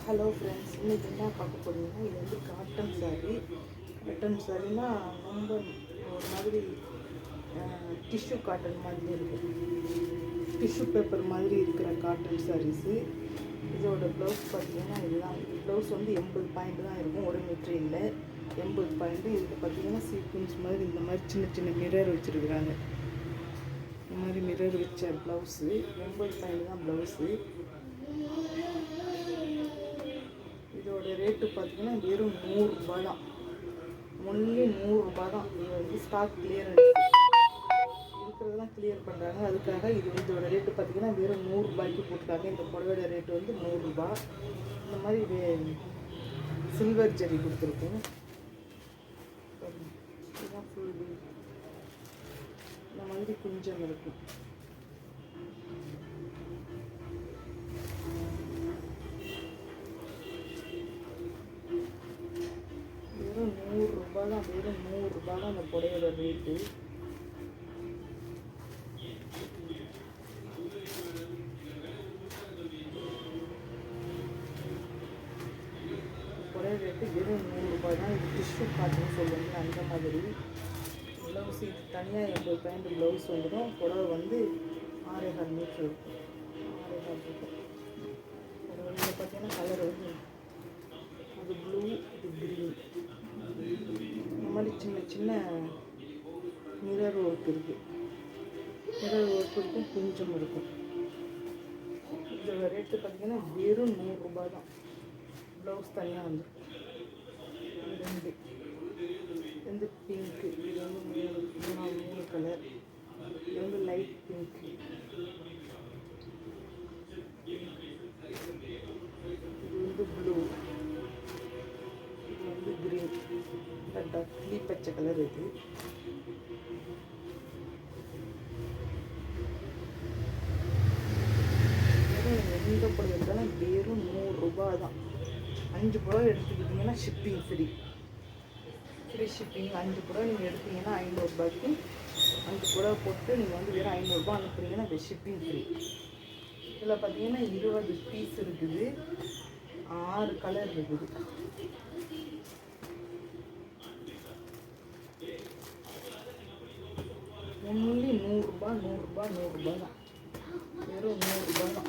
Hello friends, இன்றைக்கி என்ன பார்க்க போகிறீங்கன்னா, இது வந்து காட்டன் சாரீ. காட்டன் சாரீனா ரொம்ப ஒரு மாதிரி டிஷ்யூ காட்டன் மாதிரி இருக்கும். டிஷ்யூ பேப்பர் மாதிரி இருக்கிற காட்டன் சாரீஸு. இதோட ப்ளவுஸ் பார்த்தீங்கன்னா இதுதான். ப்ளவுஸ் வந்து 80 பாயிண்ட் தான் இருக்கும், ஒரு மீட்ரு இல்லை, 80 பாயிண்ட்டு. இதுக்கு பார்த்தீங்கன்னா சீக்வன்ஸ் மாதிரி இந்த மாதிரி சின்ன சின்ன மிரர் வச்சுருக்குறாங்க. இந்த மாதிரி மிரர் வச்ச ப்ளவுஸு 80 பாயிண்ட் தான் ப்ளவுஸு. இதோட ரேட்டு பார்த்தீங்கன்னா வெறும் 100 ரூபா தான். ஒன்லி 100 ரூபா தான். இது வந்து ஸ்டாக் கிளியரன்ஸ் இருக்கிறதெல்லாம் கிளியர் பண்ணுறாங்க. அதுக்காக இது வந்து இதோட ரேட்டு பார்த்தீங்கன்னா வெறும் 100 ரூபாய்க்கு போட்டுருக்காங்க. இந்த புடவையோட ரேட்டு வந்து 100 ரூபா. இந்த மாதிரி சில்வர் ஜெரி கொடுத்துருக்கோம். இதுதான் ஃபுல் இந்த மாதிரி குஞ்சம் இருக்கும். வெறும் 100 ரூபா தான். வெறும் 100 ரூபா தான் அந்த புடையோட ரேட்டு. புடைய ரேட்டு வெறும் 100 ரூபாய் தான். இது டிஷ்யூ காட்டுன்னு சொல்லுவாங்க, அந்த மாதிரி. ப்ளவுஸ் இது தனியாக 80 பாயிண்ட் ப்ளவுஸ் வந்துடும். புடவை வந்து 6.25 மீட்ரு இருக்கும். 6.25 இருக்கும் புடவை. இதில் பார்த்தீங்கன்னா கலர் வந்து அது ப்ளூ, இது க்ரீன். இந்த மாதிரி சின்ன சின்ன மிரர் ஒர்க் இருக்குது. மிரர் ஒர்க் இருக்கும், கொஞ்சம் இருக்கும். இதோட ரேட்டு பார்த்தீங்கன்னா வெறும் 100 ரூபா தான். ப்ளவுஸ் தனியாக வந்துடும். இது வந்து பிங்க்கு, இது வந்து 3 கலர். இது வந்து லைட் பிங்க்கு, இது வந்து ப்ளூ, இது வந்து க்ரீன், டீ பச்சை கலர். இது எந்த புடவை எடுத்தாலும் வெறும் 100 ரூபா தான். 5 புடவை எடுத்துக்கிட்டிங்கன்னா ஷிப்பிங் ஃப்ரீ ஷிப்பிங். 5 புடவை நீங்கள் எடுத்தீங்கன்னா 500 ரூபாய்க்கு 5 புடவை போட்டு நீங்கள் வந்து வெறும் 500 ரூபா அனுப்புறீங்கன்னா அது ஷிப்பிங் ஃப்ரீ. இதில் பார்த்தீங்கன்னா 20 பீஸ் இருக்குது, 6 கலர் இருக்குது. ஒன்லி 100 ரூபா, 100 ரூபா, 100 ரூபா தான். வெறும் 100 ரூபா தான்.